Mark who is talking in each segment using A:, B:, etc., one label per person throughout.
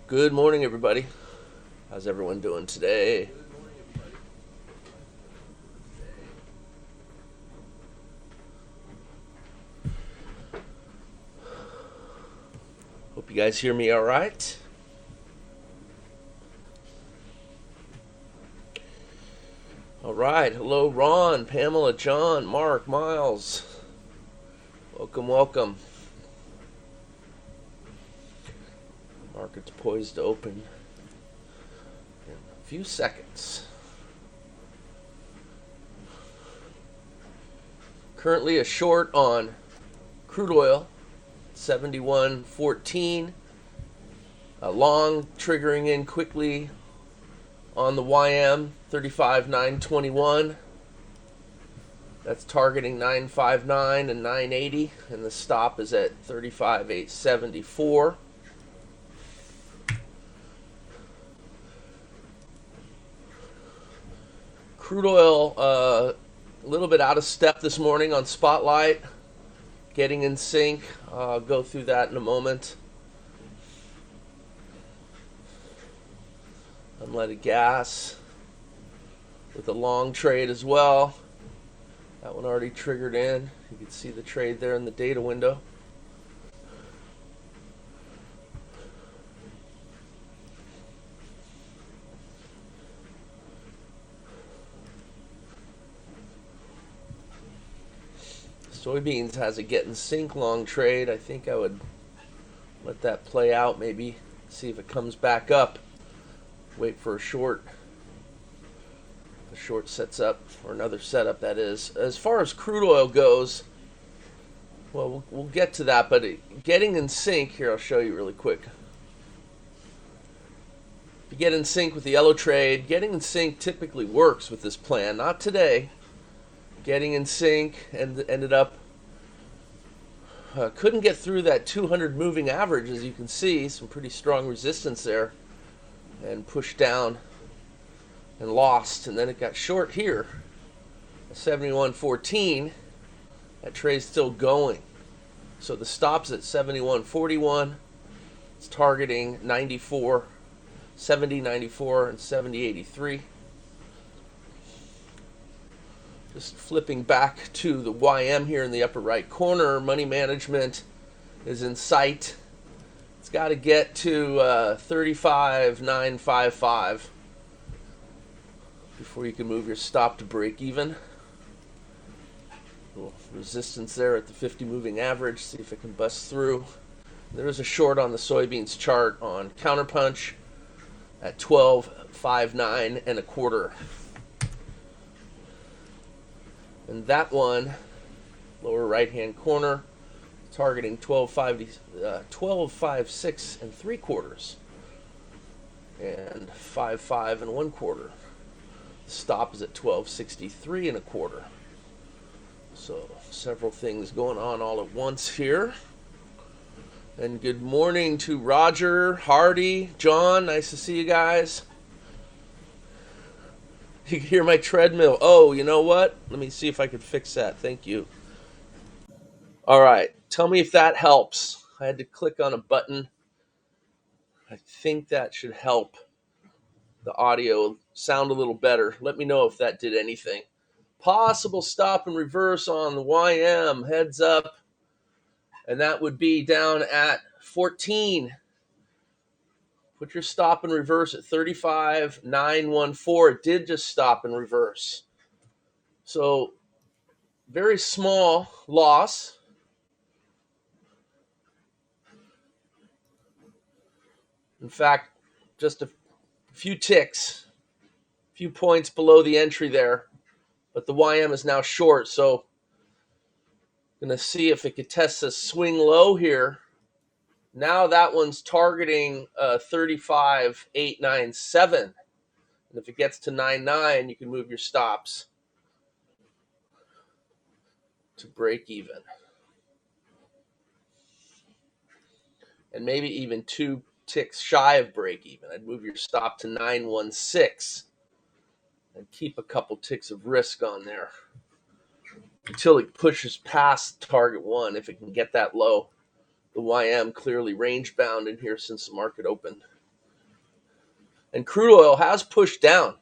A: Good morning, everybody. How's everyone doing today? Hope you guys hear me all right. All right. Hello, Ron, Pamela, John, Mark, Miles. Welcome, welcome. Market's poised to open in a few seconds. Currently a short on crude oil, 71.14. A long triggering in quickly on the YM, 35.921. That's targeting 959 and 980, and the stop is at 35.874. Crude oil a little bit out of step this morning on Spotlight, getting in sync. I'll go through that in a moment. Unleaded gas with a long trade as well. That one already triggered in. You can see the trade there in the data window. Soybeans has a get in sync long trade. I think I would let that play out, maybe see if it comes back up. Wait for a short. The short sets up, or another setup that is. As far as crude oil goes, well, we'll get to that, but getting in sync, here I'll show you really quick. If you get in sync with the yellow trade, getting in sync typically works with this plan. Not today. Getting in sync and ended up couldn't get through that 200 moving average, as you can see. Some pretty strong resistance there, and pushed down and lost, and then it got short here at 71.14. That trade's still going, so the stop's at 71.41. It's targeting 94, 70, 94, and 70.83. Just flipping back to the YM here in the upper right corner, money management is in sight. It's got to get to 35.955 before you can move your stop to break even. Little resistance there at the 50 moving average. See if it can bust through. There is a short on the soybeans chart on Counterpunch at 12.59 and a quarter. And that one, lower right hand corner, targeting 12.56 and three quarters and 5.5 and one quarter. Stop is at 12.63 and a quarter. So several things going on all at once here. And good morning to Roger, Hardy, John. Nice to see you guys. You can hear my treadmill. Oh, you know what? Let me see if I can fix that. Thank you. All right. Tell me if that helps. I had to click on a button. I think that should help the audio sound a little better. Let me know if that did anything. Possible stop and reverse on the YM. Heads up. And that would be down at 14. Put your stop and reverse at 35.914. It did just stop and reverse. So very small loss. In fact, just a few ticks, a few points below the entry there. But the YM is now short, so going to see if it could test a swing low here. Now that one's targeting 35.897. And if it gets to 99, you can move your stops to break even. And maybe even two ticks shy of break even. I'd move your stop to 916 and keep a couple ticks of risk on there until it pushes past target one. If it can get that low, the YM clearly range bound in here since the market opened. And crude oil has pushed down.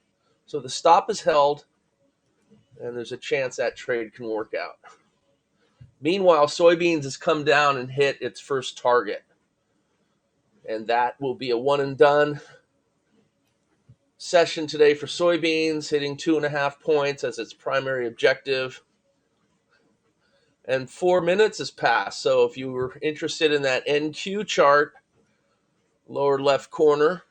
A: So the stop is held, and there's a chance that trade can work out. Meanwhile, soybeans has come down and hit its first target. And that will be a one and done session today for soybeans, hitting 2.5 points as its primary objective. And 4 minutes has passed. So if you were interested in that NQ chart, lower left corner,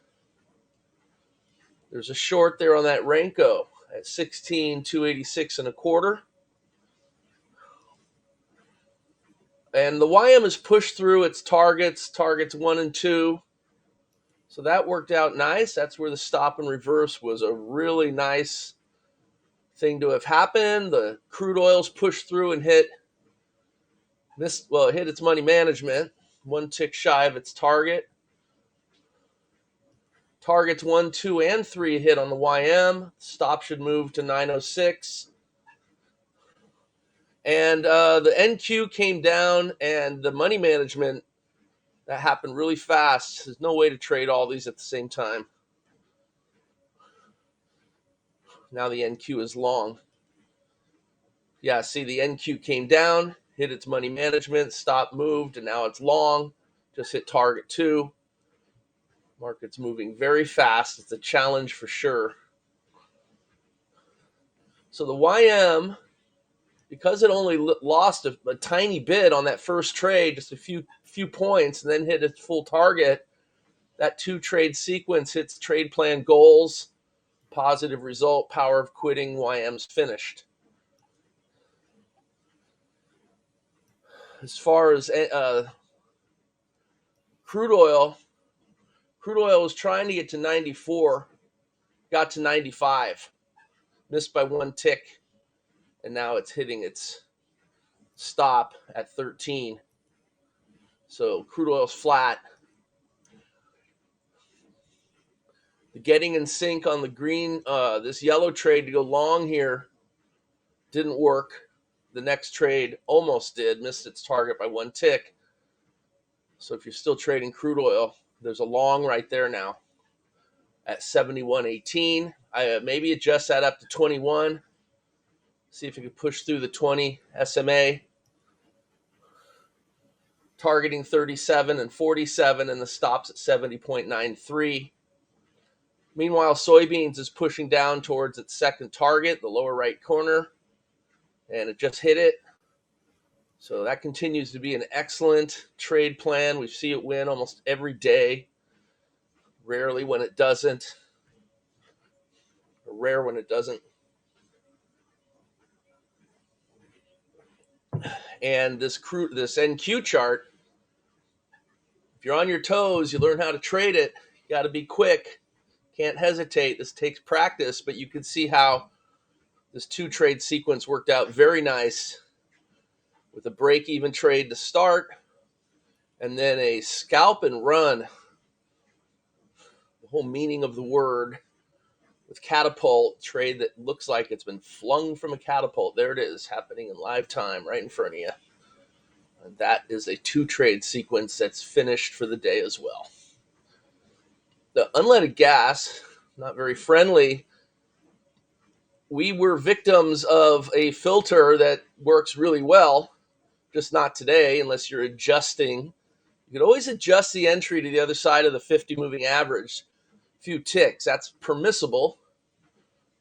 A: there's a short there on that Renko at 16,286 and a quarter. And the YM has pushed through its targets 1 and 2. So that worked out nice. That's where the stop and reverse was a really nice thing to have happened. The crude oil's pushed through and hit its money management, 1 tick shy of its target. Targets 1, 2, and 3 hit on the YM. Stop should move to 906. And the NQ came down, and the money management, that happened really fast. There's no way to trade all these at the same time. Now the NQ is long. Yeah, see, the NQ came down, hit its money management, stop moved, and now it's long. Just hit target 2. Market's moving very fast. It's a challenge for sure. So the YM, because it only lost a tiny bit on that first trade, just a few points, and then hit its full target, that 2-trade sequence hits trade plan goals. Positive result, power of quitting, YM's finished. As far as crude oil was trying to get to 94, got to 95, missed by 1 tick, and now it's hitting its stop at 13. So crude oil's flat. The getting in sync on the green, this yellow trade to go long here didn't work. The next trade almost did, missed its target by 1 tick. So if you're still trading crude oil, there's a long right there now at 71.18. I maybe adjust that up to 21. See if you can push through the 20 SMA. Targeting 37 and 47, and the stop's at 70.93. Meanwhile, soybeans is pushing down towards its second target, the lower right corner, and it just hit it. So that continues to be an excellent trade plan. We see it win almost every day. Rarely when it doesn't. Rare when it doesn't. And this NQ chart, if you're on your toes, you learn how to trade it. You got to be quick. Can't hesitate. This takes practice, but you can see how this 2-trade sequence worked out very nice with a break-even trade to start and then a scalp and run, the whole meaning of the word, with catapult trade that looks like it's been flung from a catapult. There it is, happening in live time right in front of you. And that is a 2-trade sequence that's finished for the day as well. The unleaded gas, not very friendly. We were victims of a filter that works really well, just not today unless you're adjusting. You could always adjust the entry to the other side of the 50 moving average. A few ticks, that's permissible.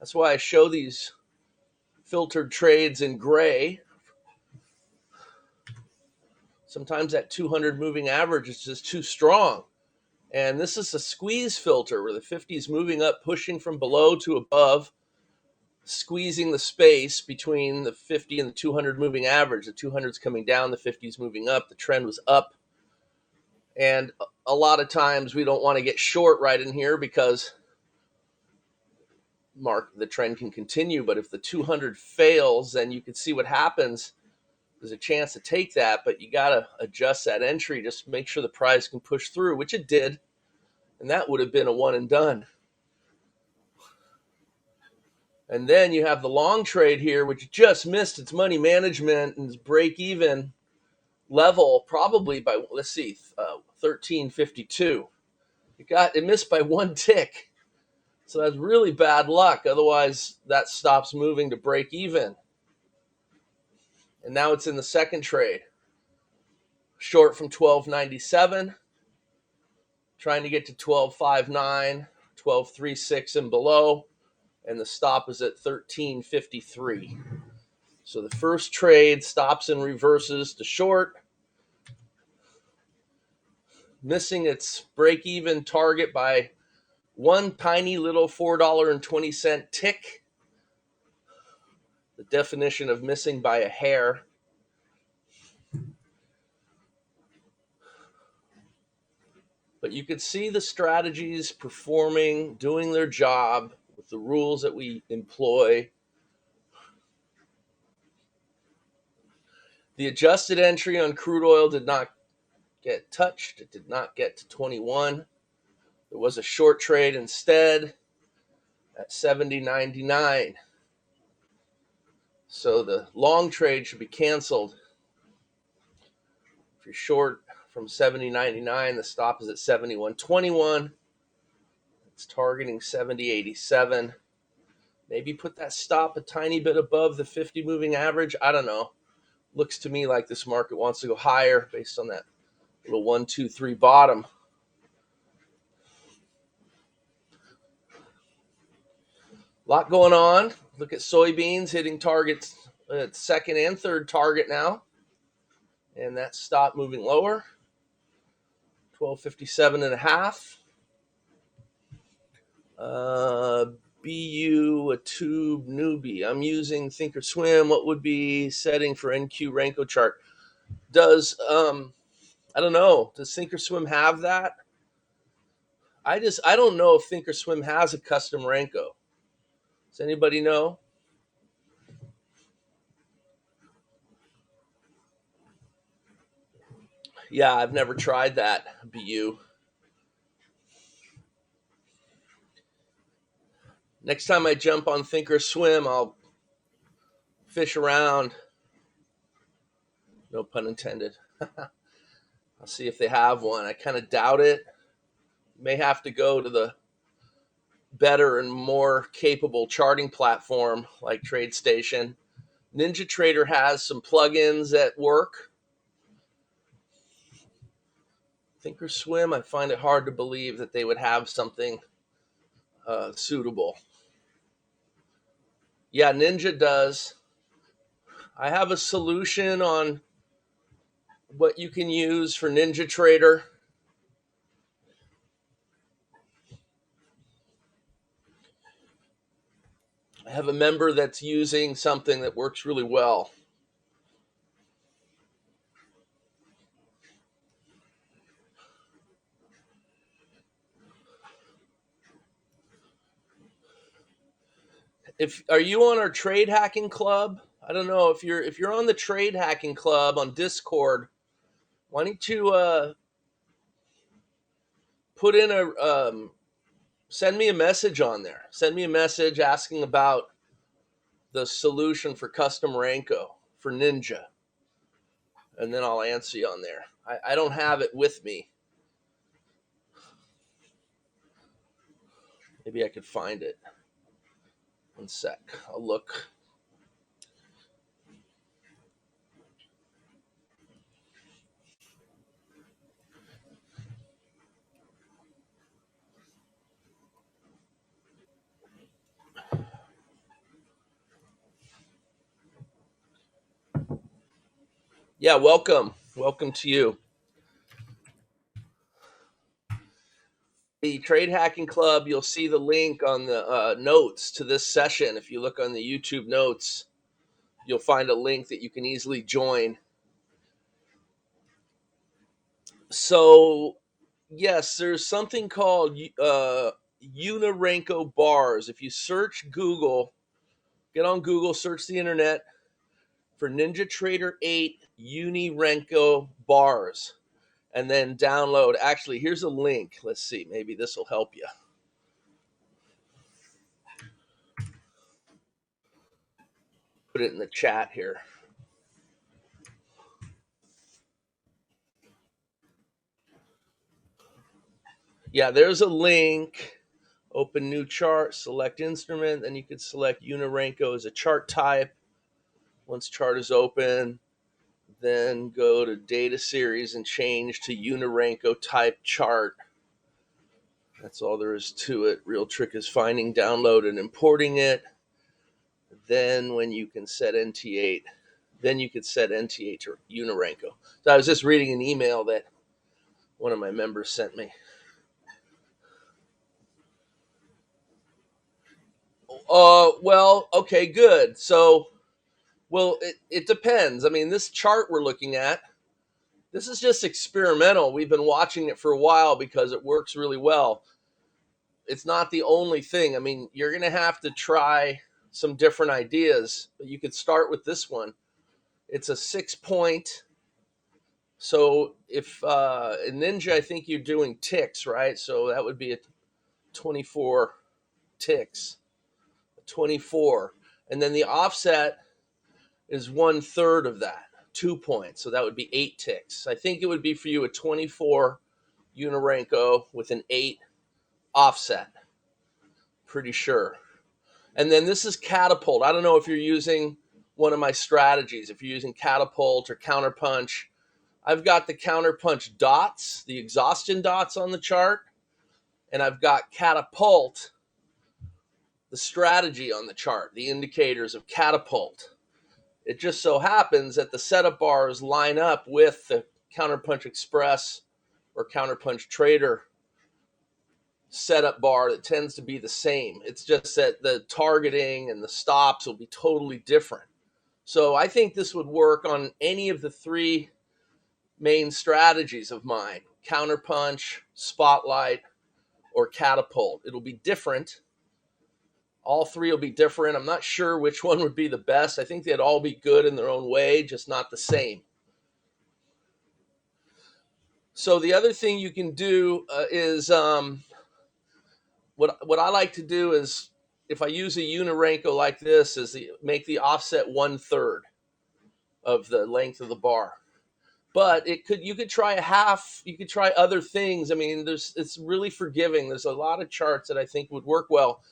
A: That's why I show these filtered trades in gray. Sometimes that 200 moving average is just too strong. And this is a squeeze filter where the 50 is moving up, pushing from below to above, squeezing the space between the 50 and the 200 moving average. The 200 is coming down, the 50 is moving up. The trend was up. And a lot of times we don't want to get short right in here because the trend can continue. But if the 200 fails, then you can see what happens. There's a chance to take that, but you got to adjust that entry just to make sure the price can push through, which it did. And that would have been a one and done. And then you have the long trade here, which just missed its money management and its break-even level, probably by, 1352. It missed by 1 tick. So that's really bad luck. Otherwise, that stops moving to break even. And now it's in the second trade. Short from 12.97, trying to get to 12.59, 12.36 and below, and the stop is at 13.53. So the first trade stops and reverses to short, missing its break-even target by one tiny little $4.20 tick. The definition of missing by a hair. But you could see the strategies performing, doing their job with the rules that we employ. The adjusted entry on crude oil did not get touched. It did not get to 21. There was a short trade instead at 70.99. So the long trade should be canceled. If you're short from 70.99, the stop is at 71.21. It's targeting 70.87. Maybe put that stop a tiny bit above the 50 moving average. I don't know. Looks to me like this market wants to go higher based on that little 1, 2, 3 bottom. A lot going on. Look at soybeans hitting targets at second and third target now. And that stop moving lower. 1257 and a half. BU, a tube newbie. I'm using Thinkorswim. What would be setting for NQ Renko chart? Does I don't know. Does Thinkorswim have that? I don't know if Thinkorswim has a custom Renko. Does anybody know? Yeah, I've never tried that, BU. Next time I jump on Thinkorswim, I'll fish around. No pun intended. I'll see if they have one. I kind of doubt it. May have to go to the better and more capable charting platform like TradeStation. NinjaTrader has some plugins that work. Thinkorswim, I find it hard to believe that they would have something suitable. Yeah, Ninja does. I have a solution on what you can use for NinjaTrader. I have a member that's using something that works really well. If are you on our trade hacking club? I don't know if you're on the trade hacking club on Discord. Why don't you put in a send me a message on there. Send me a message asking about the solution for custom Renko for Ninja, and then I'll answer you on there. I don't have it with me. Maybe I could find it. One sec. I'll look. Yeah, welcome. Welcome to you. The Trade Hacking Club, you'll see the link on the notes to this session. If you look on the YouTube notes, you'll find a link that you can easily join. So, yes, there's something called Unirenko bars. If you search Google, get on Google, search the internet for NinjaTrader 8 Unirenko bars, and then download. Actually, here's a link. Let's see. Maybe this will help you. Put it in the chat here. Yeah, there's a link Open new chart, select instrument, then you could select Unirenko as a chart type. Once chart is open, then go to data series and change to Unirenko type chart. That's all there is to it. Real trick is finding, download, and importing it. Then when you can set NT8, then you could set NT8 to Unirenko. So I was just reading an email that one of my members sent me. Well, okay, good. So, well, it depends. I mean, this chart we're looking at, this is just experimental. We've been watching it for a while because it works really well. It's not the only thing. I mean, you're going to have to try some different ideas, but you could start with this one. It's a 6 point. So if in Ninja, I think you're doing ticks, right? So that would be a 24 ticks, 24. And then the offset is 1/3 of that, 2 points. So that would be 8 ticks. I think it would be for you a 24 Unirenko with an 8 offset. Pretty sure. And then this is catapult. I don't know if you're using one of my strategies, if you're using catapult or counterpunch. I've got the counterpunch dots, the exhaustion dots on the chart, and I've got catapult, the strategy on the chart, the indicators of catapult. It just so happens that the setup bars line up with the Counterpunch Express or Counterpunch Trader setup bar that tends to be the same. It's just that the targeting and the stops will be totally different. So I think this would work on any of the 3 main strategies of mine: Counterpunch, Spotlight, or Catapult. It'll be different. All 3 will be different. I'm not sure which one would be the best. I think they'd all be good in their own way, just not the same. So the other thing you can do is what I like to do is, if I use a Unirenko like this, is make the offset 1/3 of the length of the bar. But you could try a half. You could try other things. I mean, it's really forgiving. There's a lot of charts that I think would work well.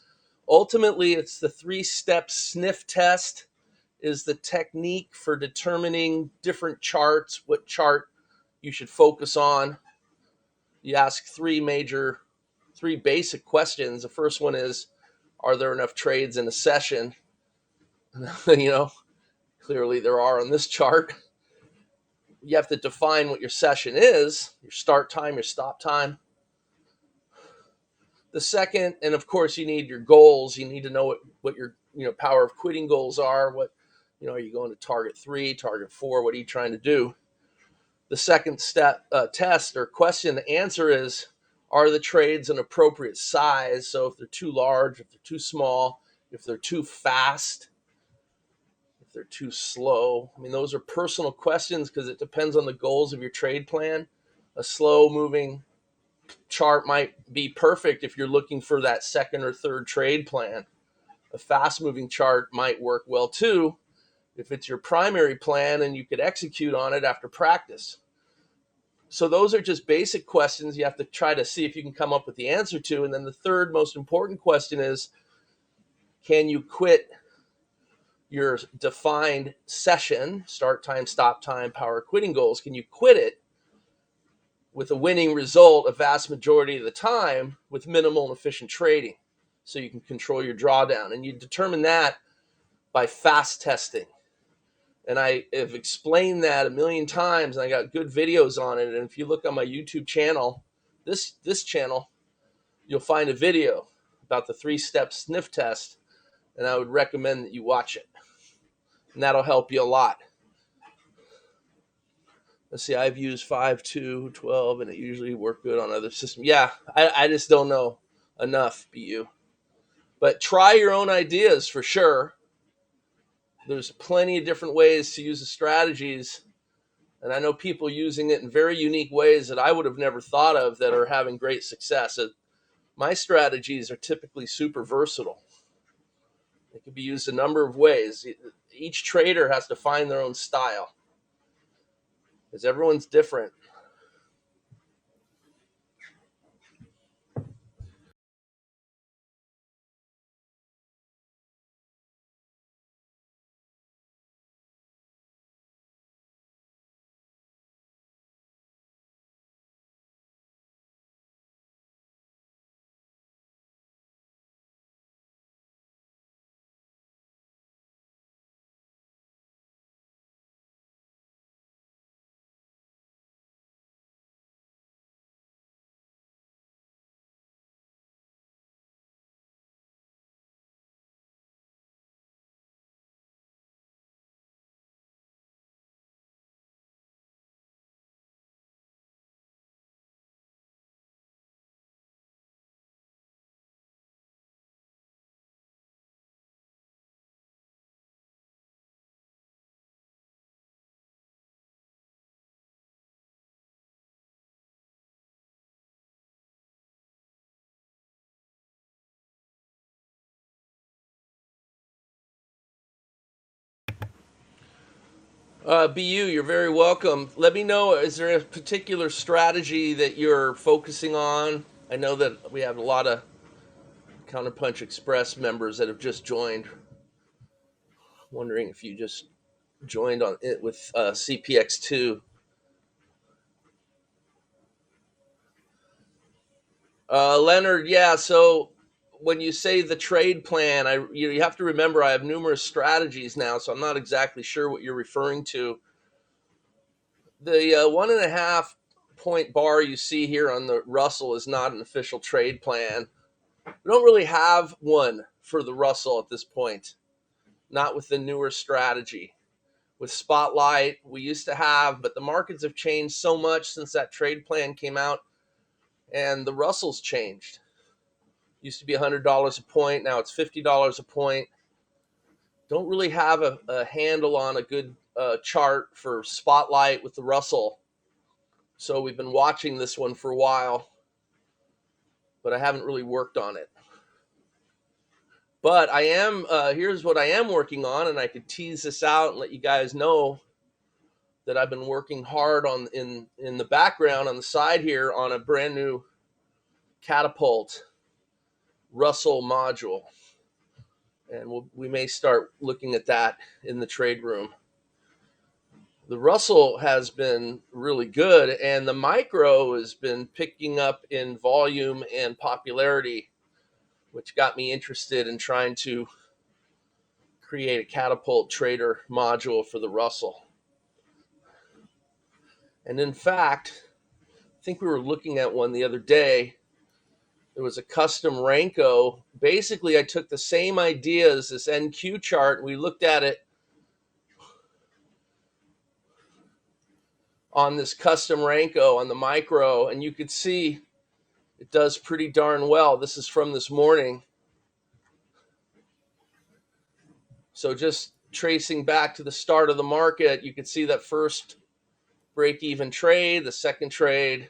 A: Ultimately, it's the 3-step sniff test is the technique for determining different charts, what chart you should focus on. You ask 3 basic questions. The first one is, are there enough trades in a session? Clearly there are on this chart. You have to define what your session is, your start time, your stop time. The second, and of course you need your goals. You need to know what your power of quitting goals are. What are you going to target 3, target 4? What are you trying to do? The second step test or question to answer is, are the trades an appropriate size? So if they're too large, if they're too small, if they're too fast, if they're too slow. I mean, those are personal questions because it depends on the goals of your trade plan. A slow moving chart might be perfect if you're looking for that second or third trade plan. A fast moving chart might work well too if it's your primary plan and you could execute on it after practice. So those are just basic questions you have to try to see if you can come up with the answer to. And then the third most important question is, can you quit your defined session, start time, stop time, power quitting goals? Can you quit it with a winning result a vast majority of the time with minimal and efficient trading, so you can control your drawdown? And you determine that by fast testing. And I have explained that a million times, and I got good videos on it. And if you look on my YouTube channel, this channel, you'll find a video about the 3-step sniff test, and I would recommend that you watch it. And that'll help you a lot. Let's see, I've used 5, 2, 12, and it usually worked good on other systems. Yeah, I just don't know enough, BU. But try your own ideas for sure. There's plenty of different ways to use the strategies. And I know people using it in very unique ways that I would have never thought of that are having great success. My strategies are typically super versatile. They can be used a number of ways. Each trader has to find their own style because everyone's different. BU, you're very welcome. Let me know, is there a particular strategy that you're focusing on? I know that we have a lot of Counterpunch Express members that have just joined. Wondering if you just joined on it with CPX2. Leonard, yeah. So when you say the trade plan, you have to remember I have numerous strategies now, so I'm not exactly sure what you're referring to. The 1.5 point bar you see here on the Russell is not an official trade plan. We don't really have one for the Russell at this point, not with the newer strategy. With Spotlight, we used to have, but the markets have changed so much since that trade plan came out, and the Russell's changed. Used to be $100 a point, now it's $50 a point. Don't really have a handle on a good chart for Spotlight with the Russell. So we've been watching this one for a while, but I haven't really worked on it. But I am, here's what I am working on, and I could tease this out and let you guys know that I've been working hard on in the background on the side here on a brand new catapult Russell module. And we may start looking at that in the trade room. The Russell has been really good, and the micro has been picking up in volume and popularity, which got me interested in trying to create a catapult trader module for the Russell. And in fact, I think we were looking at one the other day. There was a custom Renko. Basically, I took the same idea as this NQ chart, and we looked at it on this custom Renko on the micro, and you could see it does pretty darn well. This is from this morning. So just tracing back to the start of the market, you could see that first break-even trade, the second trade,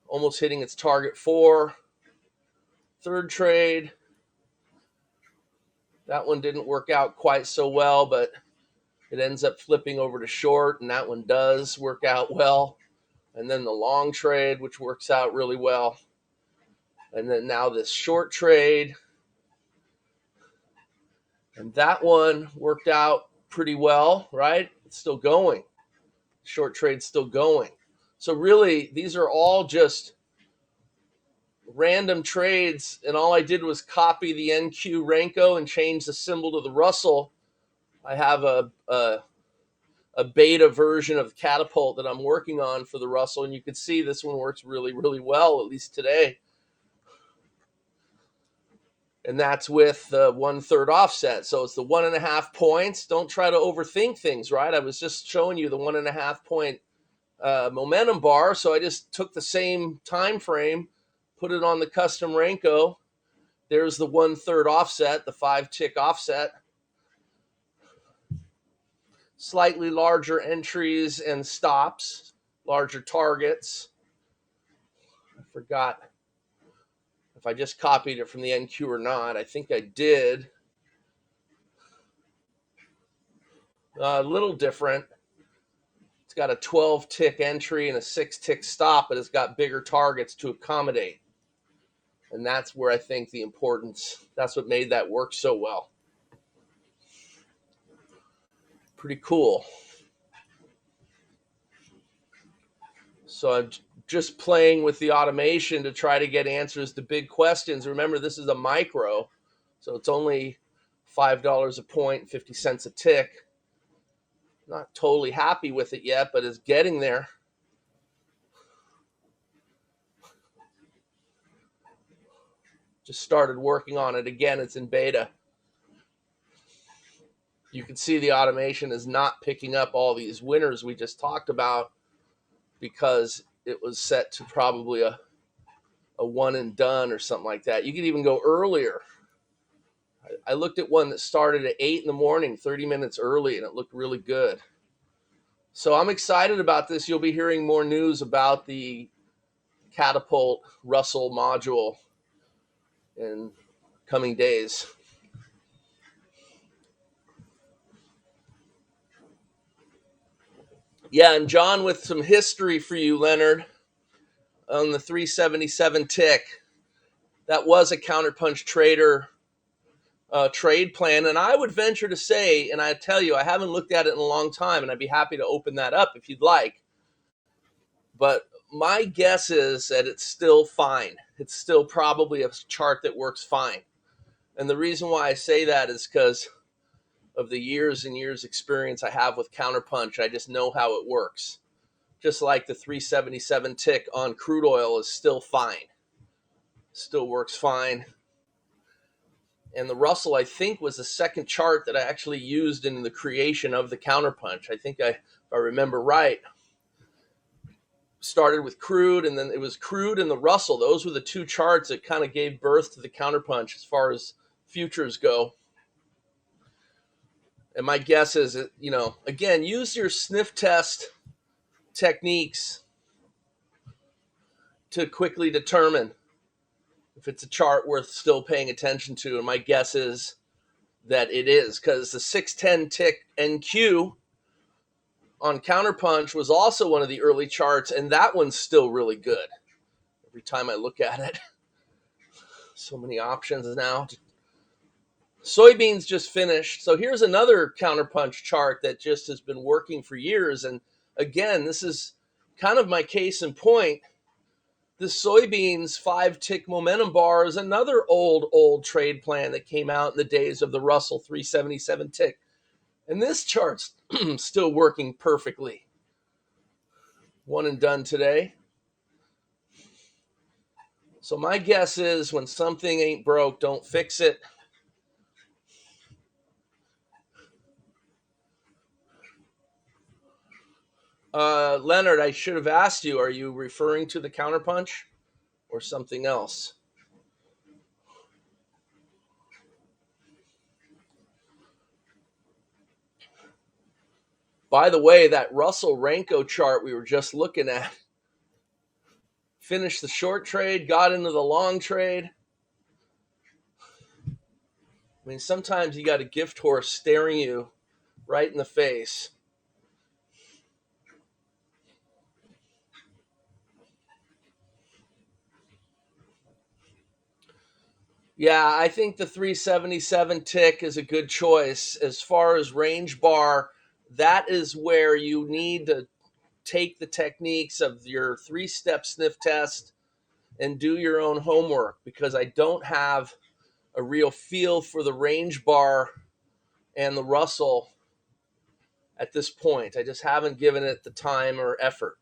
A: almost hitting its target 4. Third trade, that one didn't work out quite so well, but it ends up flipping over to short, and that one does work out well. And then the long trade, which works out really well. And then now this short trade, and that one worked out pretty well, right? It's still going. Short trade's still going. So really, these are all just random trades, and all I did was copy the NQ Renko and change the symbol to the Russell. I have a beta version of Catapult that I'm working on for the Russell, and you can see this one works really, really well, at least today. And that's with the 1/3 offset. So it's the 1.5 points. Don't try to overthink things, right? I was just showing you the 1.5 point momentum bar. So I just took the same time frame, put it on the custom Renko. There's the 1/3 offset, the 5-tick offset. Slightly larger entries and stops, larger targets. I forgot if I just copied it from the NQ or not. I think I did. A little different. It's got a 12-tick entry and a 6-tick stop, but it's got bigger targets to accommodate. And that's where I think the importance, that's what made that work so well. Pretty cool. So I'm just playing with the automation to try to get answers to big questions. Remember, this is a micro, so it's only $5 a point, 50 cents a tick. Not totally happy with it yet, but it's getting there. Just started working on it again. It's in beta. You can see the automation is not picking up all these winners we just talked about because it was set to probably a one and done or something like that. You could even go earlier. I looked at one that started at 8 in the morning, 30 minutes early, and it looked really good. So I'm excited about this. You'll be hearing more news about the Catapult Russell module in coming days. Yeah, and John, with some history for you, Leonard, on the 377 tick, that was a counterpunch trader trade plan. And I would venture to say, and I tell you, I haven't looked at it in a long time, and I'd be happy to open that up if you'd like. But my guess is that it's still fine. It's still probably a chart that works fine. And the reason why I say that is because of the years and years experience I have with counterpunch. I just know how it works. Just like the 377 tick on crude oil is still fine. Still works fine. And the Russell, I think, was the second chart that I actually used in the creation of the counterpunch. I think if I remember right, started with crude, and then it was crude and the Russell. Those were the two charts that kind of gave birth to the counterpunch as far as futures go. And my guess is that, again, use your sniff test techniques to quickly determine if it's a chart worth still paying attention to. And my guess is that it is, because the 610 tick NQ on counterpunch was also one of the early charts, and that one's still really good. Every time I look at it, so many options now. Soybeans just finished. So here's another counterpunch chart that just has been working for years. And again, this is kind of my case in point. The soybeans 5-tick momentum bar is another old trade plan that came out in the days of the Russell 377 tick. And this chart's still working perfectly. One and done today. So my guess is when something ain't broke, don't fix it. Leonard, I should have asked you, are you referring to the counterpunch or something else? By the way, that Russell Renko chart we were just looking at finished the short trade, got into the long trade. I mean, sometimes you got a gift horse staring you right in the face. Yeah, I think the 377 tick is a good choice. As far as range bar, that is where you need to take the techniques of your 3-step sniff test and do your own homework, because I don't have a real feel for the range bar and the Russell at this point. I just haven't given it the time or effort.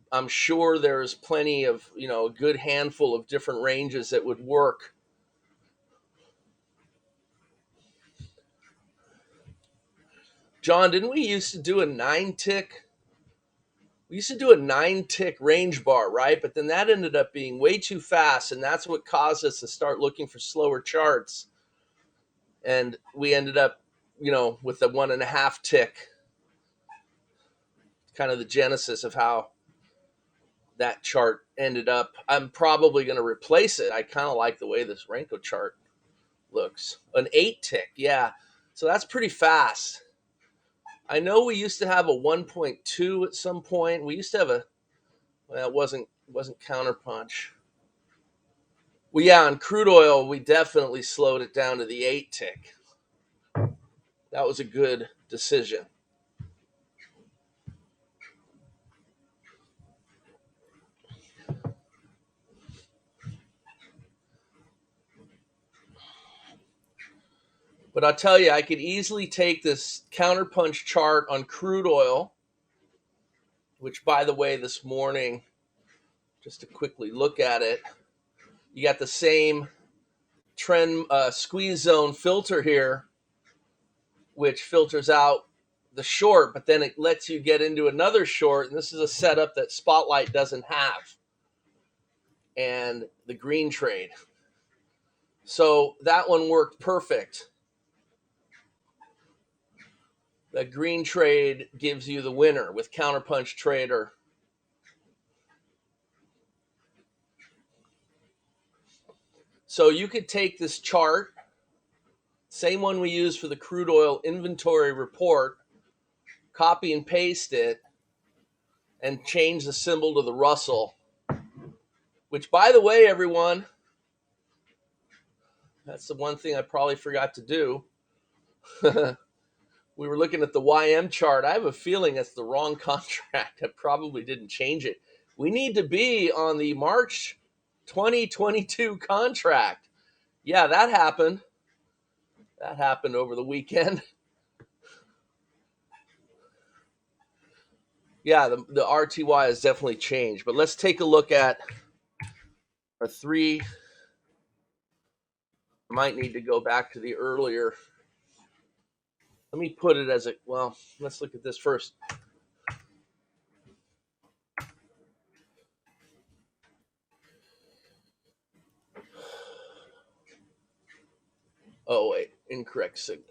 A: I'm sure there's plenty of, a good handful of different ranges that would work. John, didn't we used to do a 9-tick? We used to do a 9-tick range bar, right? But then that ended up being way too fast, and that's what caused us to start looking for slower charts. And we ended up, with the 1.5 tick, kind of the genesis of how that chart ended up. I'm probably going to replace it. I kind of like the way this Renko chart looks. An 8-tick, yeah. So that's pretty fast. I know we used to have a 1.2 at some point. We used to have it wasn't counterpunch. Well, yeah, on crude oil, we definitely slowed it down to the 8-tick. That was a good decision. But I'll tell you, I could easily take this counterpunch chart on crude oil, which, by the way, this morning, just to quickly look at it, you got the same trend squeeze zone filter here, which filters out the short, but then it lets you get into another short. And this is a setup that Spotlight doesn't have, and the green trade. So that one worked perfect. The green trade gives you the winner with Counterpunch Trader. So you could take this chart, same one we use for the crude oil inventory report, copy and paste it, and change the symbol to the Russell, which, by the way, everyone, that's the one thing I probably forgot to do. We were looking at the YM chart. I have a feeling that's the wrong contract. I probably didn't change it. We need to be on the March 2022 contract. Yeah, that happened. That happened over the weekend. Yeah, the RTY has definitely changed. But let's take a look at a three. I might need to go back to the earlier. Let me put it as a, well, let's look at this first. Oh, wait, incorrect symbol.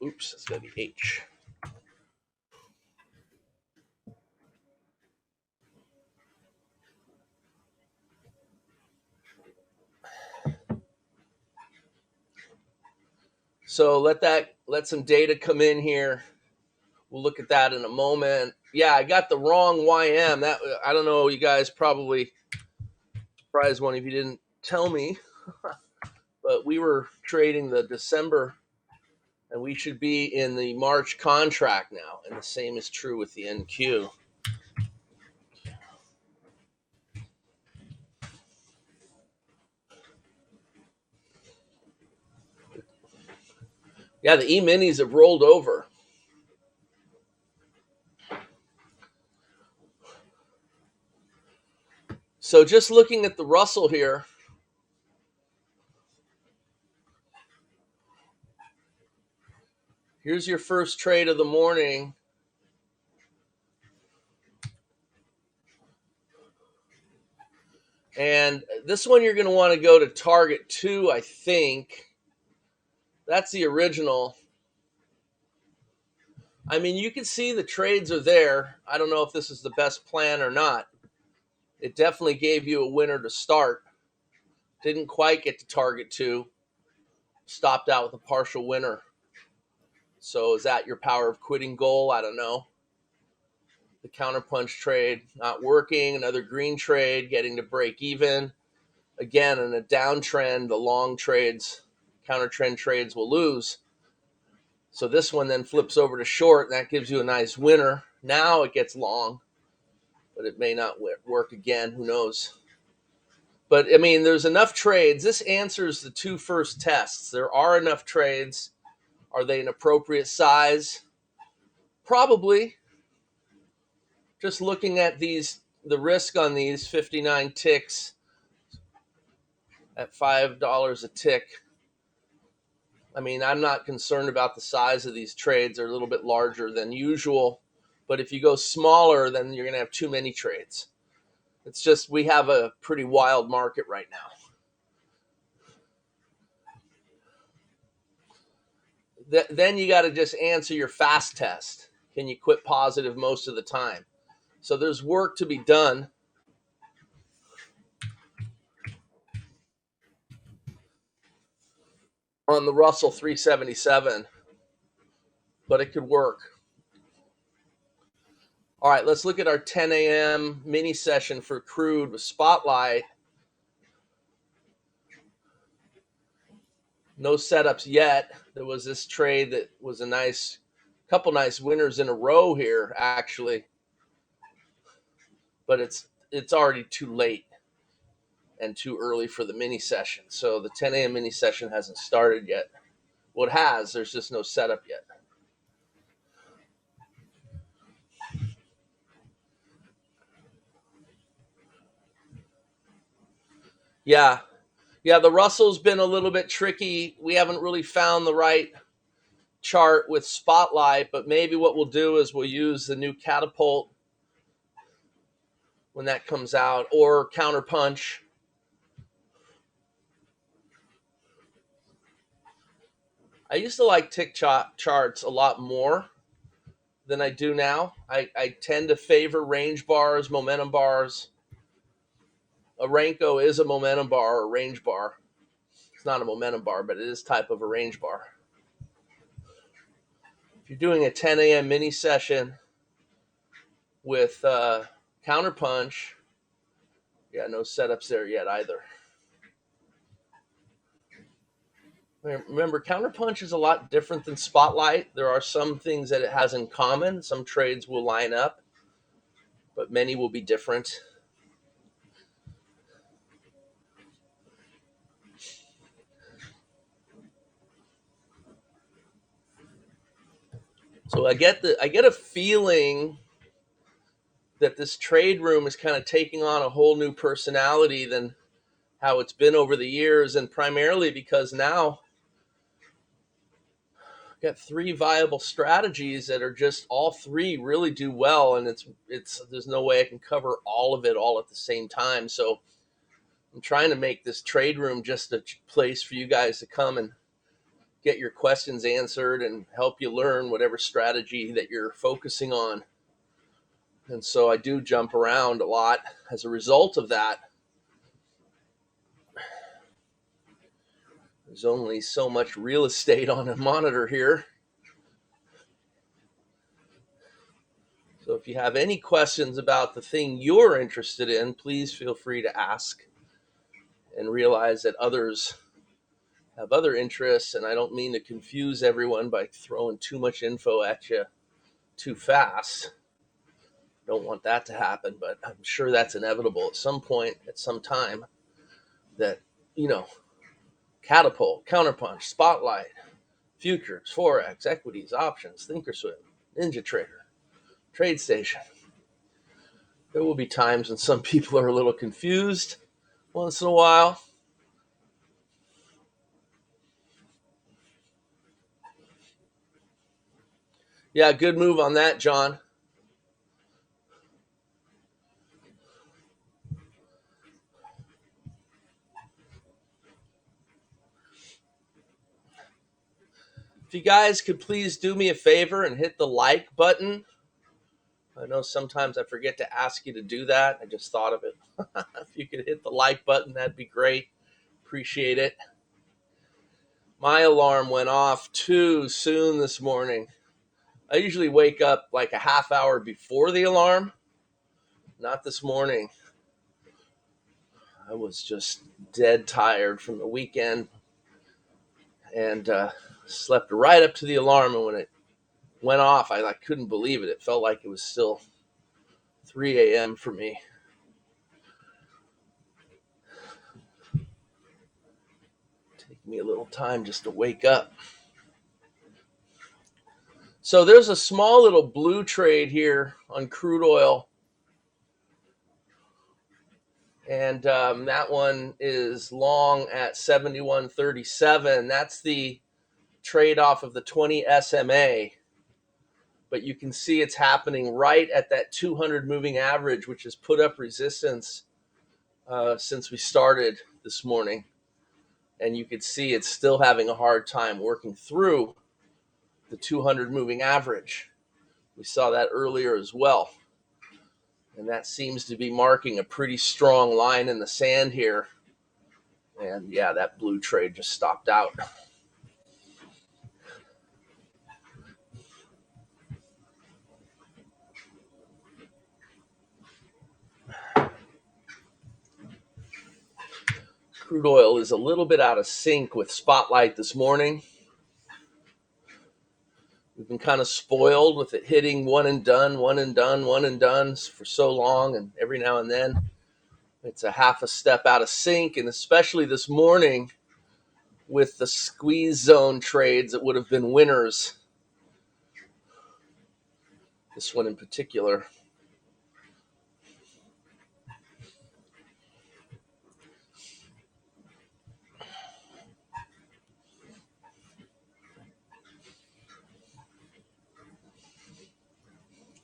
A: Oops, it's got to be H. So let some data come in here. We'll look at that in a moment. Yeah, I got the wrong YM. That, I don't know. You guys probably surprised one if you didn't tell me, but we were trading the December, and we should be in the March contract now. And the same is true with the NQ. Yeah, the E-minis have rolled over. So just looking at the Russell here, here's your first trade of the morning. And this one you're going to want to go to target 2, I think. That's the original. I mean, you can see the trades are there. I don't know if this is the best plan or not. It definitely gave you a winner to start. Didn't quite get to target 2. Stopped out with a partial winner. So is that your power of quitting goal? I don't know. The counterpunch trade not working. Another green trade getting to break even. Again, in a downtrend, the long trades, counter trend trades will lose. So this one then flips over to short, and that gives you a nice winner. Now it gets long, but it may not work again. Who knows? But, I mean, there's enough trades. This answers the 2 first tests. There are enough trades. Are they an appropriate size? Probably. Just looking at these, the risk on these 59 ticks at $5 a tick. I mean, I'm not concerned about the size of these trades. They're a little bit larger than usual. But if you go smaller, then you're going to have too many trades. It's just we have a pretty wild market right now. Then you got to just answer your fast test. Can you quit positive most of the time? So there's work to be done. On the Russell 377, but it could work. All right, let's look at our 10 a.m. mini session for crude with Spotlight. No setups yet. There was this trade that was a couple nice winners in a row here, actually. But it's already too late and too early for the mini session. So the 10 a.m. mini session hasn't started yet. Well, it has. There's just no setup yet. Yeah. Yeah, the Russell's been a little bit tricky. We haven't really found the right chart with Spotlight, but maybe what we'll do is we'll use the new Catapult when that comes out, or Counterpunch. I used to like tick charts a lot more than I do now. I tend to favor range bars, momentum bars. A Renko is a momentum bar or a range bar. It's not a momentum bar, but it is type of a range bar. If you're doing a 10 a.m. mini session, with Counterpunch. Yeah, no setups there yet either. Remember, Counterpunch is a lot different than Spotlight. There are some things that it has in common. Some trades will line up, but many will be different. So I get a feeling that this trade room is kind of taking on a whole new personality than how it's been over the years, and primarily because now I've got three viable strategies that are just all three really do well, and it's there's no way I can cover all of it all at the same time. So I'm trying to make this trade room just a place for you guys to come and get your questions answered and help you learn whatever strategy that you're focusing on. And so I do jump around a lot as a result of that. There's only so much real estate on a monitor here. So if you have any questions about the thing you're interested in, please feel free to ask, and realize that others have other interests, and I don't mean to confuse everyone by throwing too much info at you too fast. Don't want that to happen, but I'm sure that's inevitable at some point, at some time, that, Catapult, Counterpunch, Spotlight, futures, forex, equities, options, thinkorswim, NinjaTrader, TradeStation. There will be times when some people are a little confused once in a while. Yeah, good move on that, John. If you guys could please do me a favor and hit the like button. I know sometimes I forget to ask you to do that. I just thought of it. If you could hit the like button, that'd be great. Appreciate it. My alarm went off too soon this morning. I usually wake up like a half hour before the alarm. Not this morning. I was just dead tired from the weekend and slept right up to the alarm. And when it went off, I couldn't believe it. It felt like it was still 3 a.m. for me. Take me a little time just to wake up. So there's a small little blue trade here on crude oil. And that one is long at 71.37. That's the trade off of the 20 SMA. But you can see it's happening right at that 200 moving average, which has put up resistance since we started this morning. And you can see it's still having a hard time working through the 200 moving average. We saw that earlier as well. And that seems to be marking a pretty strong line in the sand here. And yeah, that blue trade just stopped out. Crude oil is a little bit out of sync with Spotlight this morning. We've been kind of spoiled with it hitting one and done for so long, and every now and then it's a half a step out of sync, and especially this morning with the squeeze zone trades that would have been winners. This one in particular.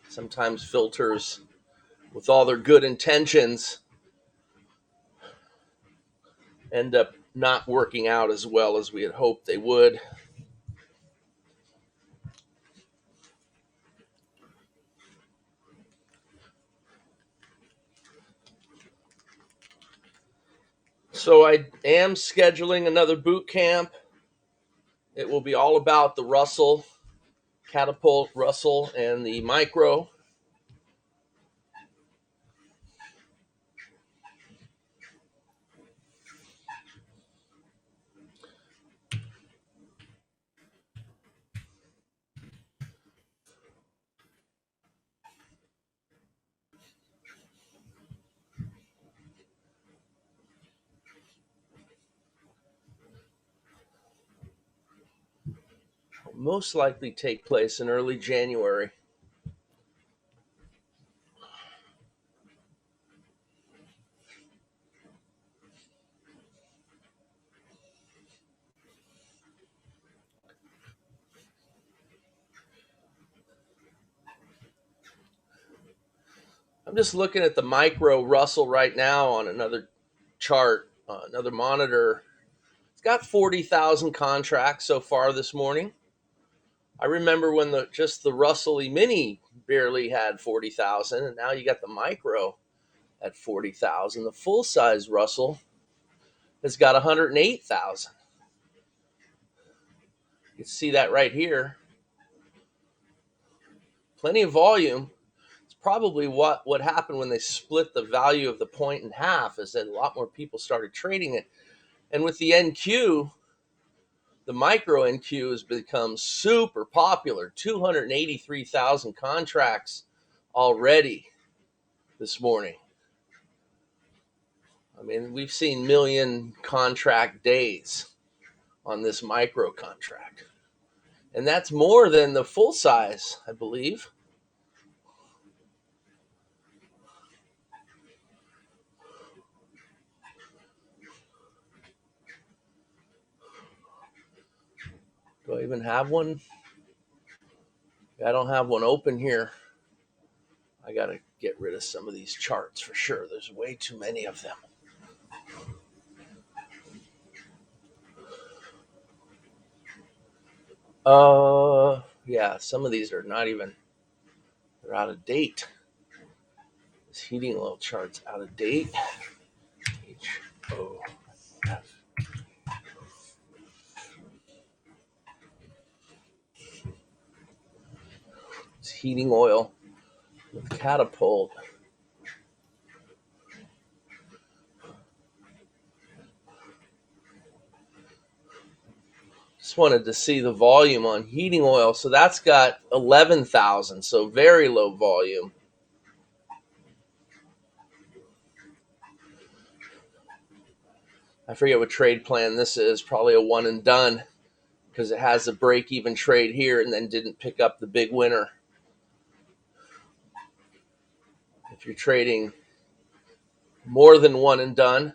A: Sometimes filters, with all their good intentions, end up not working out as well as we had hoped they would. So I am scheduling another boot camp. It will be all about the Russell, Catapult Russell, and the micro. most likely take place in early January. I'm just looking at the micro Russell right now on another chart, another monitor. It's got 40,000 contracts so far this morning. I remember when just the Russell E-mini barely had 40,000, and now you got the micro at 40,000. The full size Russell has got 108,000. You can see that right here. Plenty of volume. It's probably what happened when they split the value of the point in half, is that a lot more people started trading it. And with the NQ, the micro NQ has become super popular. 283,000 contracts already this morning. I mean, we've seen million contract days on this micro contract. And that's more than the full size, I believe. Do I even have one? I don't have one open here. I got to get rid of some of these charts for sure. There's way too many of them. Yeah, some of these are not even, they're out of date. This heating oil chart's out of date. HOF. It's heating oil with catapult. Just wanted to see the volume on heating oil. So that's got 11,000, so very low volume. I forget what trade plan this is, probably a one and done, because it has a break-even trade here and then didn't pick up the big winner. If you're trading more than one and done,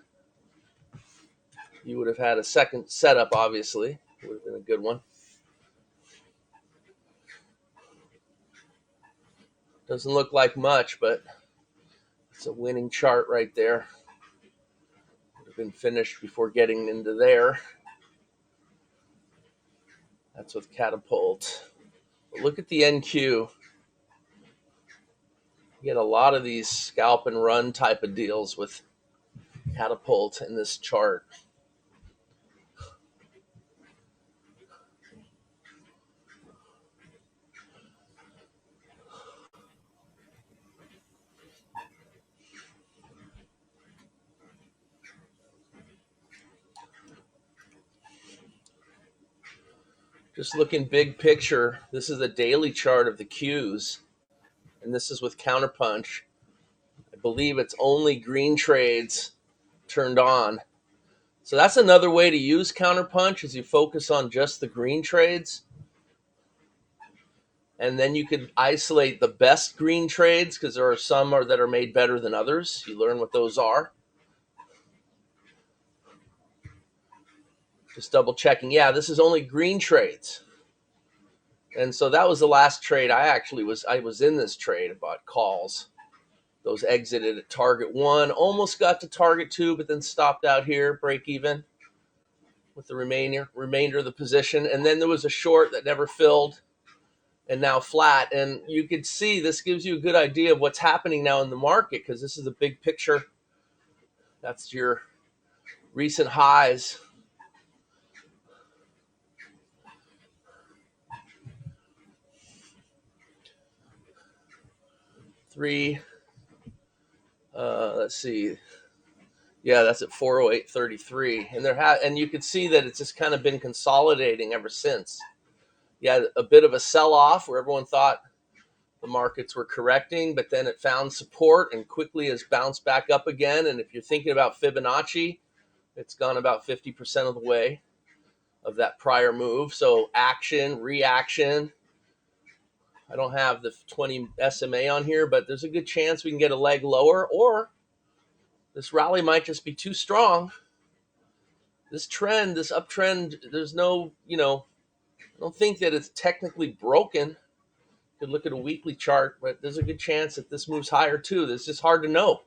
A: you would have had a second setup, obviously. It would have been a good one. Doesn't look like much, but it's a winning chart right there. Would have been finished before getting into there. That's with catapult. But look at the NQ. You get a lot of these scalp and run type of deals with catapult in this chart. Just looking big picture, this is a daily chart of the Qs, and this is with counterpunch. I believe it's only green trades turned on. So that's another way to use counterpunch, is you focus on just the green trades. And then you could isolate the best green trades, because there are some that are made better than others. You learn what those are. Just double checking. Yeah, this is only green trades. And so that was the last trade. I was in this trade. I bought calls. Those exited at target 1, almost got to target 2, but then stopped out here, break even with the remainder of the position. And then there was a short that never filled and now flat. And you could see this gives you a good idea of what's happening now in the market, because this is a big picture. That's your recent highs. Let's see. Yeah, that's at 408.33, and you could see that it's just kind of been consolidating ever since. Yeah, a bit of a sell-off where everyone thought the markets were correcting, but then it found support and quickly has bounced back up again. And if you're thinking about Fibonacci, it's gone about 50% of the way of that prior move. So action, reaction. I don't have the 20 SMA on here, but there's a good chance we can get a leg lower, or this rally might just be too strong. This trend, this uptrend, there's no, I don't think that it's technically broken. You could look at a weekly chart, but there's a good chance that this moves higher too. This is hard to know.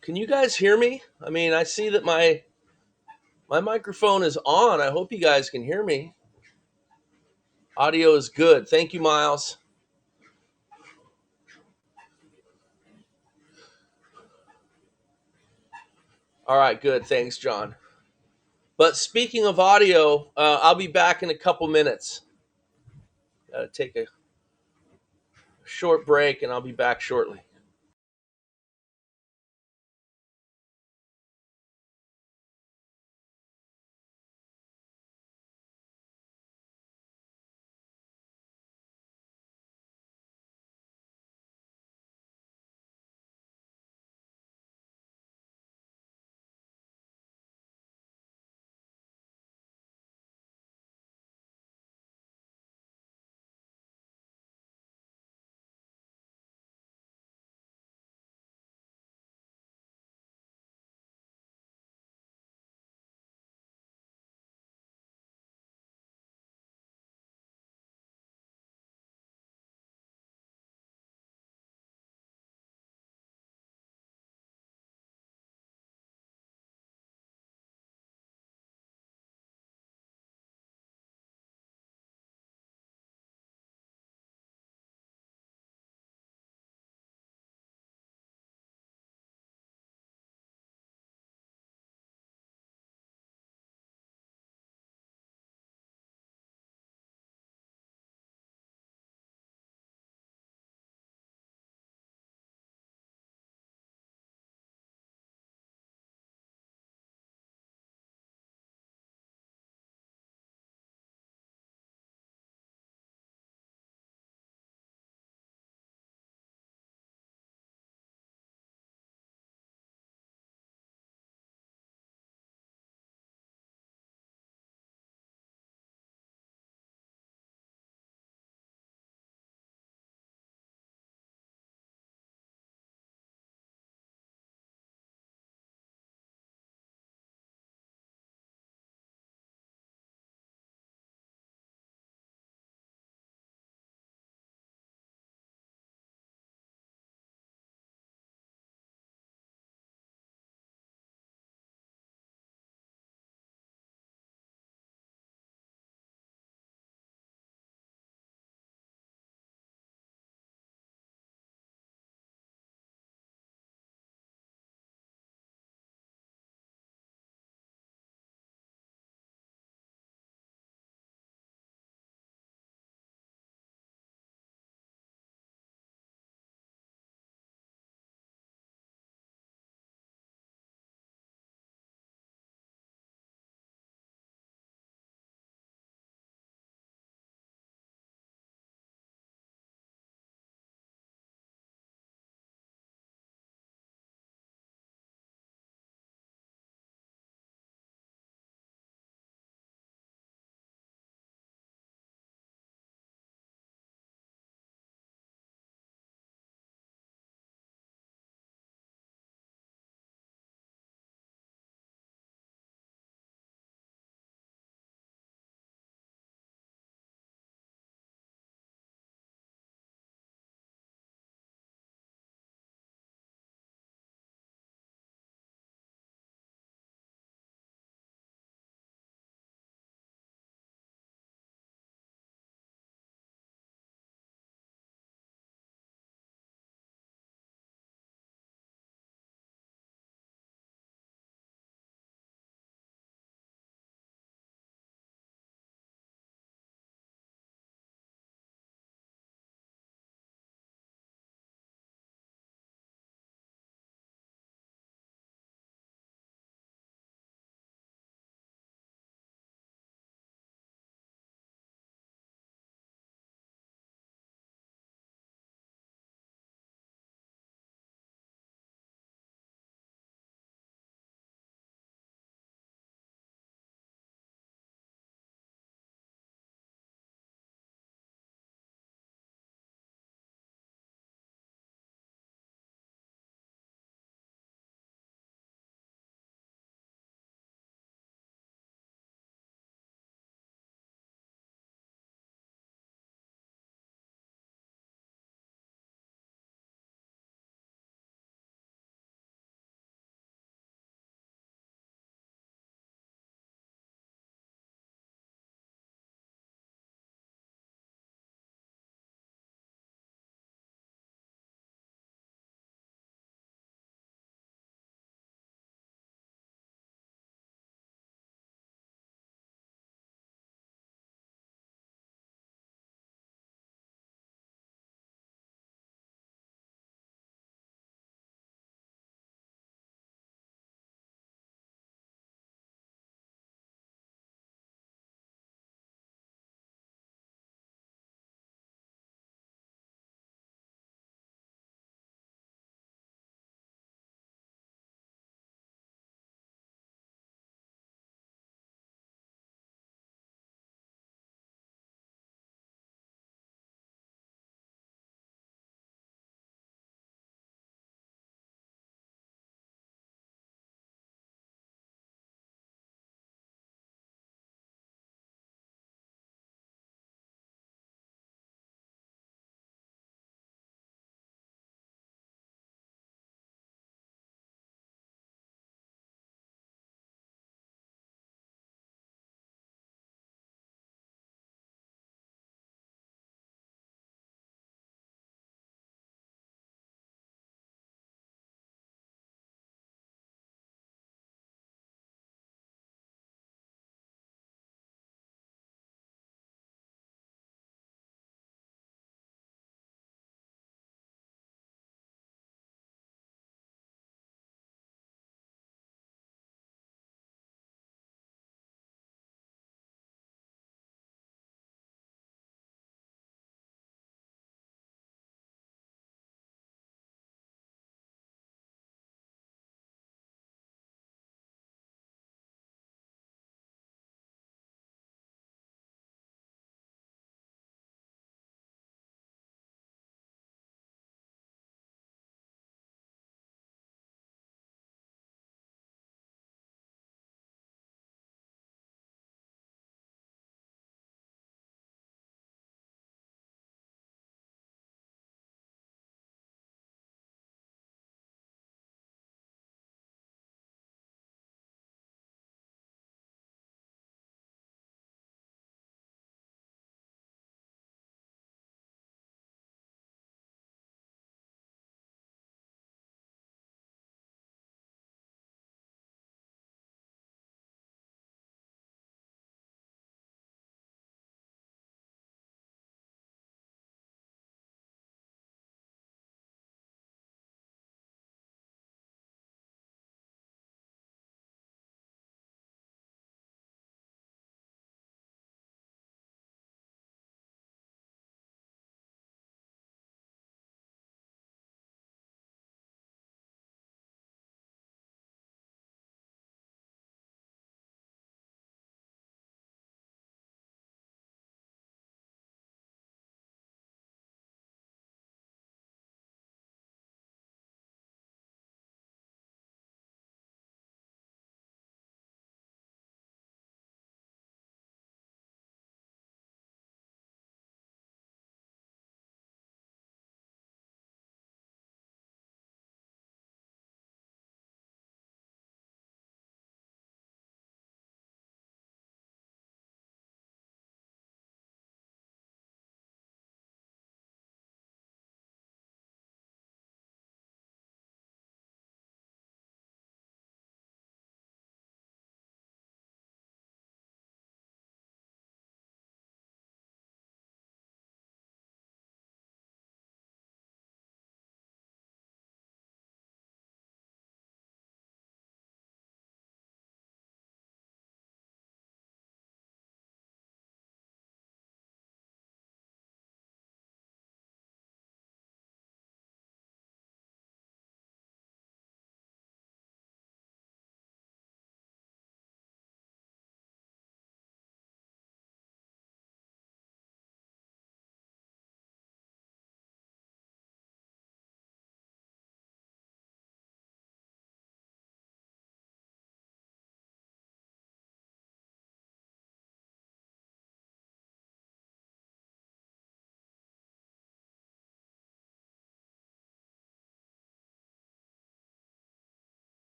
A: Can you guys hear me? I mean, I see that my microphone is on. I hope you guys can hear me. Audio is good. Thank you, Miles. All right, good. Thanks, John. But speaking of audio, I'll be back in a couple minutes. Gotta take a short break, and I'll be back shortly.